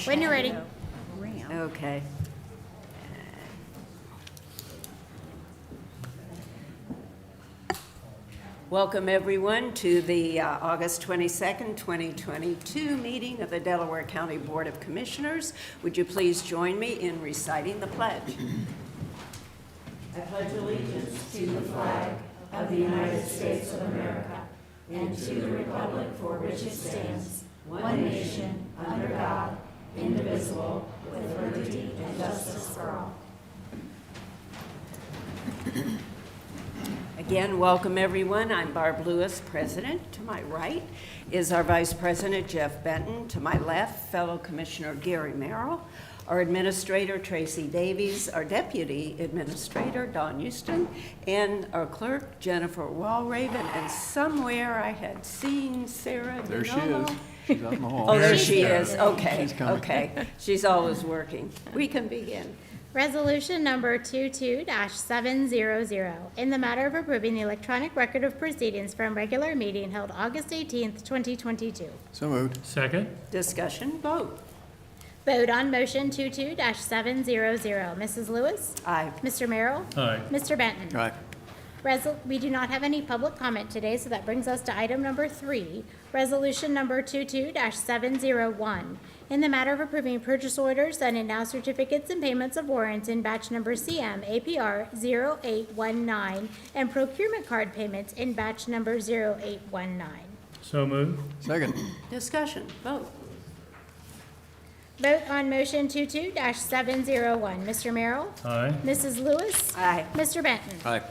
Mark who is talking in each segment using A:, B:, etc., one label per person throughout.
A: When you're ready.
B: Okay. Welcome, everyone, to the August 22nd, 2022 meeting of the Delaware County Board of Commissioners. Would you please join me in reciting the pledge? I pledge allegiance to the flag of the United States of America and to the republic for which it stands, one nation, under God, indivisible, with liberty and justice for all. Again, welcome everyone. I'm Barb Lewis, President. To my right is our Vice President, Jeff Benton. To my left, fellow Commissioner Gary Merrill, our Administrator, Tracy Davies, our Deputy Administrator, Don Houston, and our Clerk, Jennifer Walraven. And somewhere I had seen Sarah
C: There she
B: DiNolo.
C: is. She's out in the hall.
B: Oh, there she is. Okay,
C: She's coming.
B: okay. She's always working. We can begin.
A: Resolution number 22-700, in the matter of approving the electronic record of proceedings from regular meeting held August 18th, 2022.
C: So moved.
D: Second.
B: Discussion, vote.
A: Vote on motion 22-700. Mrs. Lewis?
B: Aye.
A: Mr. Merrill?
D: Aye.
A: Mr. Benton?
C: Aye.
A: We do not have any public comment today, so that brings us to item number 3, resolution number 22-701, in the matter of approving purchase orders and now certificates and payments of warrants in batch number CM APR 0819 and procurement card payments in batch number 0819.
D: So moved.
C: Second.
B: Discussion, vote.
A: Vote on motion 22-701. Mr. Merrill?
D: Aye.
A: Mrs. Lewis?
B: Aye.
A: Mr. Benton?
C: Aye.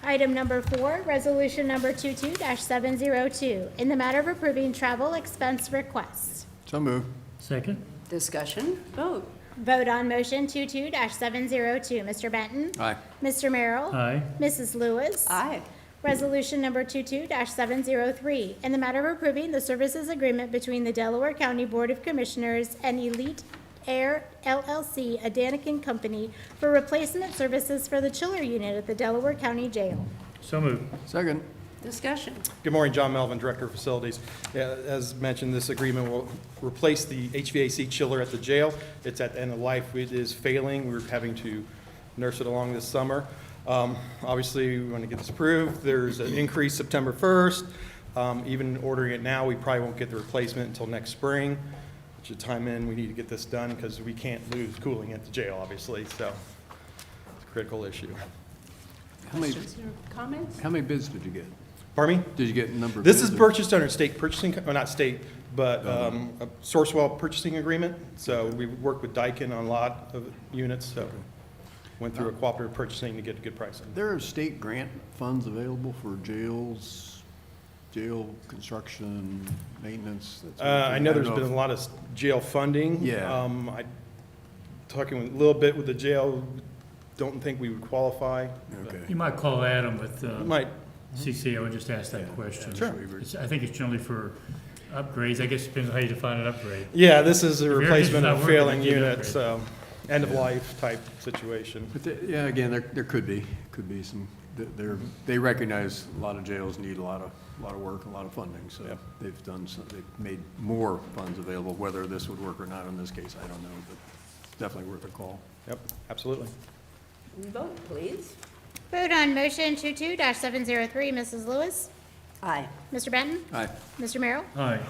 A: Item number 4, resolution number 22-702, in the matter of approving travel expense requests.
C: So moved.
D: Second.
B: Discussion, vote.
A: Vote on motion 22-702. Mr. Benton?
C: Aye.
A: Mr. Merrill?
D: Aye.
A: Mrs. Lewis?
B: Aye.
A: Resolution number 22-703, in the matter of approving the services agreement between the Delaware County Board of Commissioners and Elite Air LLC, a Daniken company, for replacement services for the chiller unit at the Delaware County Jail.
D: So moved.
C: Second.
B: Discussion,
E: Good morning, John Melvin, Director of Facilities. Yeah, as mentioned, this agreement will replace the HVAC chiller at the jail. It's at the end of life. It is failing. We're having to nurse it along this summer. Obviously, we want to get this approved. There's an increase September 1st. Even ordering it now, we probably won't get the replacement until next spring. Which is time in, we need to get this done because we can't lose cooling at the jail, obviously, so it's a critical issue.
C: How many,
B: questions or comments?
C: how many bids did you get?
E: Pardon me?
C: Did you get a number of
E: This
C: bids?
E: is
C: or-
E: purchased under state purchasing, or not state, but a Sourcewell purchasing agreement. So we worked with Daikin on a lot of units, so went through a cooperative purchasing to get good pricing.
C: There are state grant funds available for jails, jail construction, maintenance? that sort of thing?
E: I know there's
C: don't
E: been a lot of jail funding.
C: Yeah.
E: I, talking a little bit with the jail, don't think we would qualify.
C: Okay.
D: You might call Adam with
E: Might,
D: CCO and just ask that question.
E: Sure.
D: I think it's generally for upgrades. I guess it depends on how you define an upgrade.
E: yeah, this is a
D: If your
E: replacement
D: engine's
E: of
D: not
E: a
D: working,
E: failing
D: then you
E: unit,
D: upgrade.
E: so end-of-life type situation.
C: But, yeah, again, there could be some, they recognize a lot of jails need a lot of work, a lot of funding, so
E: Yep.
C: they've made more funds available. Whether this would work or not in this case, I don't know, but definitely worth a call.
E: Yep, absolutely.
B: Vote, please.
A: Vote on motion 22-703. Mrs. Lewis?
B: Aye.
A: Mr. Benton?
C: Aye.
A: Mr. Merrill?
D: Aye.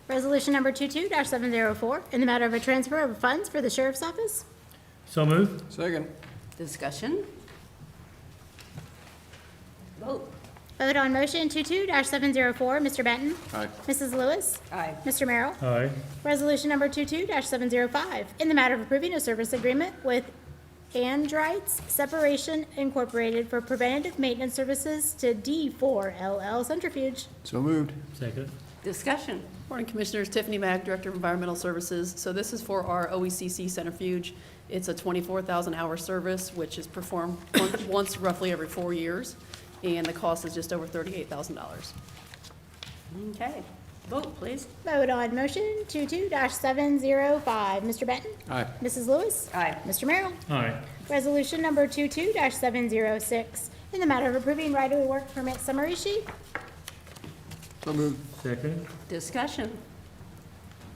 A: Resolution number 22-704, in the matter of a transfer of funds for the Sheriff's Office.
D: So moved.
C: Second.
B: Discussion, vote.
A: Vote on motion 22-704. Mr. Benton?
C: Aye.
A: Mrs. Lewis?
B: Aye.
A: Mr. Merrill?
D: Aye.
A: Resolution number 22-705, in the matter of approving a service agreement with Andrites Separation Incorporated for preventative maintenance services to D4LL Centrifuge.
C: So moved.
D: Second.
B: Discussion,
F: Morning, Commissioners. Tiffany Mack, Director of Environmental Services. So this is for our OECC centrifuge. It's a 24,000-hour service, which is performed once roughly every 4 years, and the cost is just over $38,000.
B: okay. Vote, please.
A: Vote on motion 22-705. Mr. Benton?
C: Aye.
A: Mrs. Lewis?
B: Aye.
A: Mr. Merrill?
D: Aye.
A: Resolution number 22-706, in the matter of approving right-of-way work permit summary sheet.
C: So moved.
D: Second.
B: Discussion,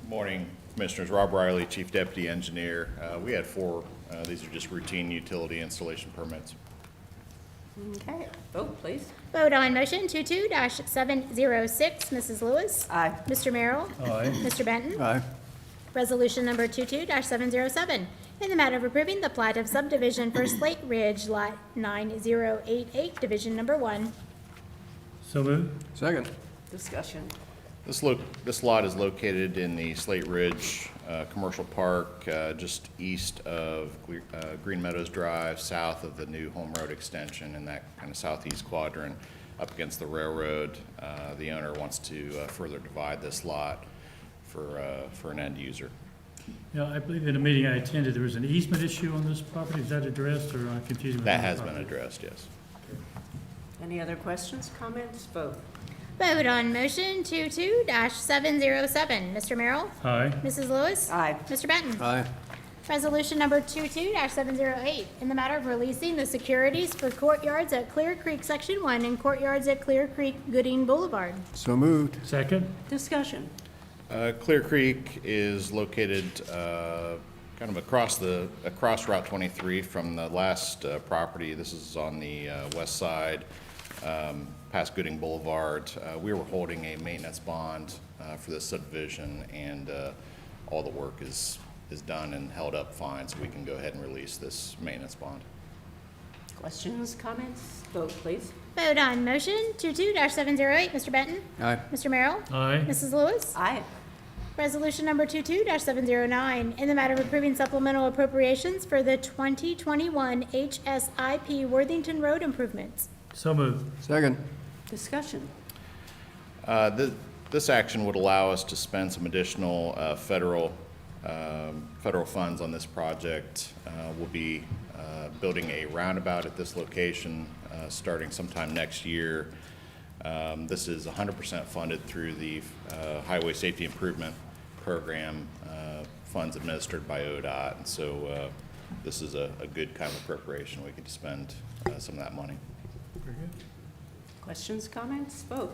G: Morning, Commissioners, Rob Riley, Chief Deputy Engineer. We had 4. These are just routine utility installation permits.
B: Okay, vote, please.
A: Vote on motion 22-706. Mrs. Lewis?
B: Aye.
A: Mr. Merrill?
D: Aye.
A: Mr. Benton?
C: Aye.
A: Resolution number 22-707, in the matter of approving the plat of subdivision for Slate Ridge, Lot 9088, Division Number 1.
D: So moved.
C: Second.
B: Discussion.
G: This lot is located in the Slate Ridge Commercial Park, just east of Green Meadows Drive, south of the new Home Road extension in that kind of southeast quadrant, up against the railroad. The owner wants to further divide this lot for an end user.
D: Yeah, I believe in a meeting I attended, there was an easement issue on this property. Is that addressed, or am I confusing with
G: That
D: another
G: has been
D: property?
G: addressed, yes.
B: Any other questions, comments? Vote.
A: Vote on motion 22-707. Mr. Merrill?
D: Aye.
A: Mrs. Lewis?
B: Aye.
A: Mr. Benton?
C: Aye.
A: Resolution number 22-708, in the matter of releasing the securities for courtyards at Clear Creek Section 1 and courtyards at Clear Creek Gooding Boulevard.
C: So moved.
D: Second.
B: Discussion.
G: Clear Creek is located kind of across Route 23 from the last property. This is on the west side, past Gooding Boulevard. We were holding a maintenance bond for this subdivision, and all the work is done and held up fine, so we can go ahead and release this maintenance bond.
B: Questions, comments? Vote, please.
A: Vote on motion 22-708. Mr. Benton?
C: Aye.
A: Mr. Merrill?
D: Aye.
A: Mrs. Lewis?
B: Aye.
A: Resolution number 22-709, in the matter of approving supplemental appropriations for the 2021 HSIP Worthington Road improvements.
D: So moved.
C: Second.
B: Discussion.
G: This action would allow us to spend some additional federal funds on this project. We'll be building a roundabout at this location starting sometime next year. This is 100% funded through the Highway Safety Improvement Program, funds administered by ODOT. And so this is a good kind of appropriation. We could spend some of that money.
D: Very good.
B: Questions, comments? Vote.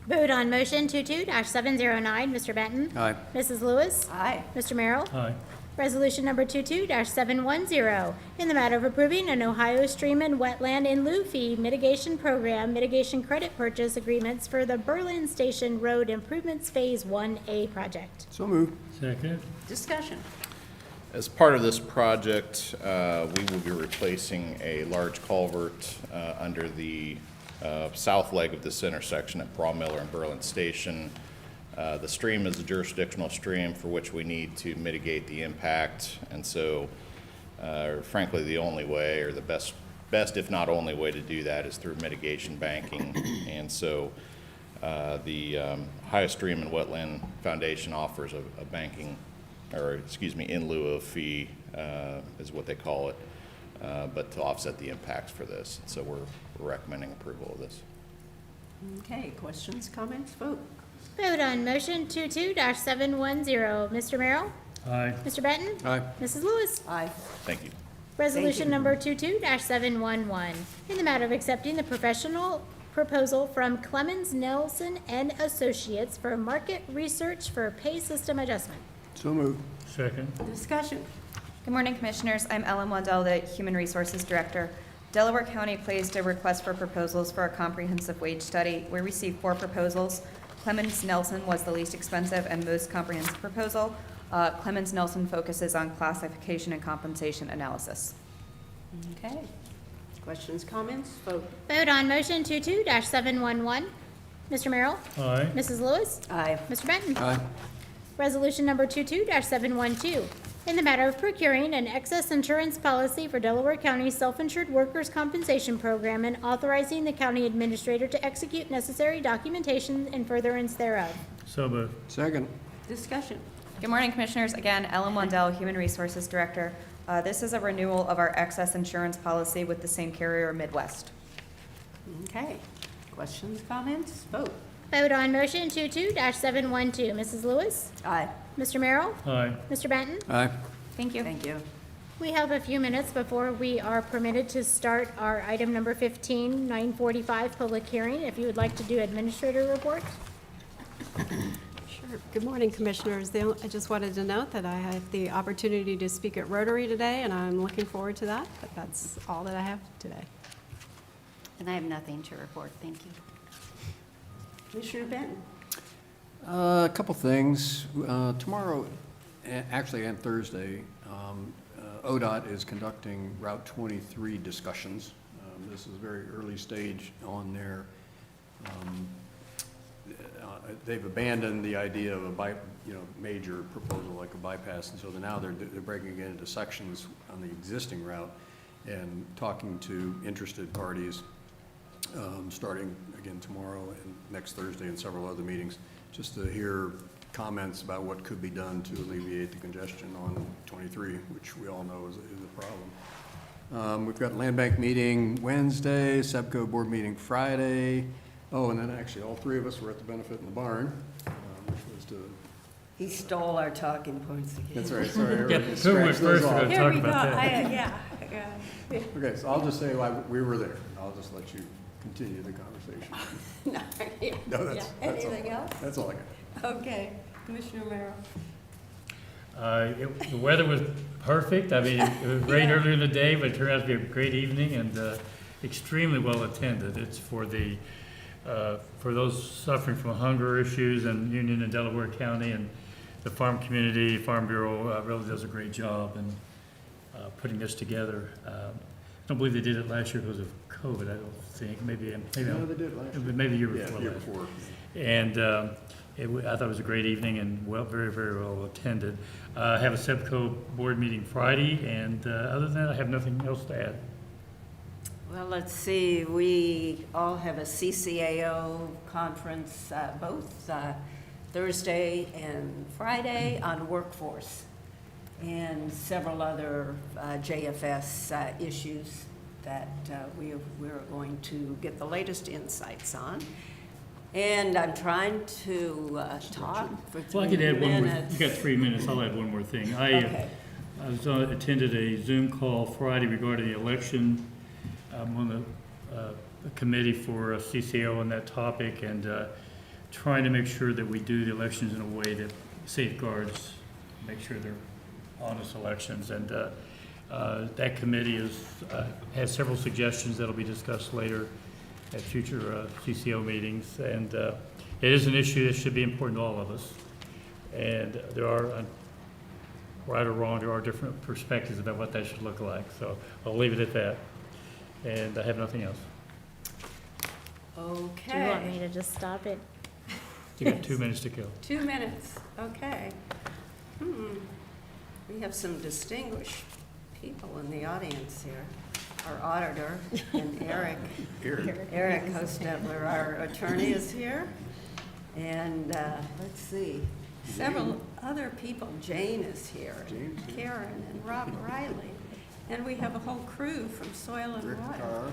A: Vote on motion 22-709. Mr. Benton?
C: Aye.
A: Mrs. Lewis?
B: Aye.
A: Mr. Merrill?
D: Aye.
A: Resolution number 22-710, in the matter of approving an Ohio Stream and Wetland in lieu fee mitigation program, mitigation credit purchase agreements for the Berlin Station Road Improvements Phase 1A project.
C: So moved.
D: Second.
B: Discussion.
G: As part of this project, we will be replacing a large culvert under the south leg of this intersection at Brawmiller and Berlin Station. The stream is a jurisdictional stream for which we need to mitigate the impact, and so frankly, the only way, or the best if not only way to do that is through mitigation banking. And so the Ohio Stream and Wetland Foundation offers a banking, or excuse me, in lieu of fee is what they call it, but to offset the impacts for this. So we're recommending approval of this.
B: Okay, questions, comments? Vote.
A: Vote on motion 22-710. Mr. Merrill?
D: Aye.
A: Mr. Benton?
C: Aye.
A: Mrs. Lewis?
B: Aye.
G: Thank you.
A: Resolution
B: you.
A: number 22-711, in the matter of accepting the professional proposal from Clemens Nelson and Associates for market research for pay system adjustment.
C: So moved.
D: Second.
B: Discussion.
H: Good morning, Commissioners. I'm Ellen Waddell, the Human Resources Director. Delaware County placed a request for proposals for a comprehensive wage study. We received 4 proposals. Clemens Nelson was the least expensive and most comprehensive proposal. Clemens Nelson focuses on classification and compensation analysis.
B: Okay. Questions, comments? Vote.
A: Vote on motion 22-711. Mr. Merrill?
D: Aye.
A: Mrs. Lewis?
B: Aye.
A: Mr. Benton?
C: Aye.
A: Resolution number 22-712, in the matter of procuring an excess insurance policy for Delaware County Self-Insured Workers' Compensation Program and authorizing the county administrator to execute necessary documentation in furtherance thereof.
D: So moved.
C: Second.
B: Discussion.
H: Good morning, Commissioners. Again, Ellen Waddell, Human Resources Director. This is a renewal of our excess insurance policy with the same carrier, Midwest.
B: Okay. Questions, comments? Vote.
A: Vote on motion 22-712. Mrs. Lewis?
B: Aye.
A: Mr. Merrill?
D: Aye.
A: Mr. Benton?
C: Aye.
H: Thank you.
B: Thank you.
A: We have a few minutes before we are permitted to start our item number 15, 9:45 public hearing. If you would like to do administrator report.
B: Sure.
I: Good morning, Commissioners. I just wanted to note that I have the opportunity to speak at Rotary today, and I'm looking forward to that, but that's all that I have today.
J: And I have nothing to report, thank you.
B: Commissioner Benton?
C: A couple things. Tomorrow, actually, and Thursday, ODOT is conducting Route 23 discussions. This is a very early stage on their, they've abandoned the idea of a major proposal like a bypass, and so now they're breaking it into sections on the existing route and talking to interested parties, starting again tomorrow and next Thursday and several other meetings, just to hear comments about what could be done to alleviate the congestion on 23, which we all know is a problem. We've got land bank meeting Wednesday, SEPCO board meeting Friday. Oh, and then actually all three of us were at the benefit in the barn, which was to.
B: He stole our talking points again.
C: That's right, sorry.
D: Yeah,
C: everybody
D: who went
C: scratch those
D: first? We're
C: off.
D: gonna talk about that.
H: Yeah.
C: Okay, so I'll just say why we were there. I'll just let you continue the conversation. No, that's all.
B: Anything else?
C: That's all I got.
B: Okay, Commissioner Merrill?
D: The weather was perfect. I mean, it was rain earlier in the day, but it turned out to be a great evening and extremely well attended. It's for those suffering from hunger issues in Union and Delaware County, and the farm community, Farm Bureau really does a great job in putting this together. I don't believe they did it last year because of COVID, I don't think. Maybe
C: No, they did last year.
D: maybe the year
C: Yeah,
D: before
C: year
D: last.
C: before.
D: And I thought it was a great evening and very, very well attended. I have a SEPCO board meeting Friday, and other than that, I have nothing else to add.
B: Well, let's see, we all have a CCAO conference both Thursday and Friday on workforce, and several other JFS issues that we're going to get the latest insights on. And I'm trying to talk for 3 minutes.
D: Well, I could add one more, you got 3 minutes, I'll add one more thing.
B: Okay.
D: I was attended a Zoom call Friday regarding the election. I'm on the committee for CCO on that topic, and trying to make sure that we do the elections in a way that safeguards, make sure they're honest elections. And that committee has several suggestions that'll be discussed later at future CCO meetings. And it is an issue that should be important to all of us. And there are, right or wrong, there are different perspectives about what that should look like. So I'll leave it at that. And I have nothing else.
B: Okay.
A: Do you want me to just stop it?
D: You got 2 minutes to kill.
B: 2 minutes, okay. We have some distinguished people in the audience here. Our auditor and Eric Hostetler, our attorney, is here. And let's see, several other people. Jane is here, Karen and Rob Riley. And we have a whole crew from Soil and Water,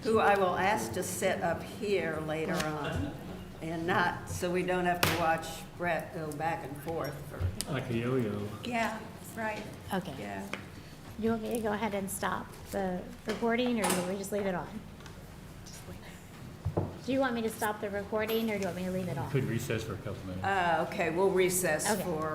B: who I will ask to sit up here later on, and not, so we don't have to watch Brett go back and forth for.
D: Like a yo-yo.
B: Yeah, right,
A: Okay.
B: yeah.
A: You want me to go ahead and stop the recording, or do you want me to just leave it on? Do you want me to stop the recording, or do you want me to leave it on?
D: Could recess for a couple minutes.
B: Okay, we'll recess
A: Okay.
B: for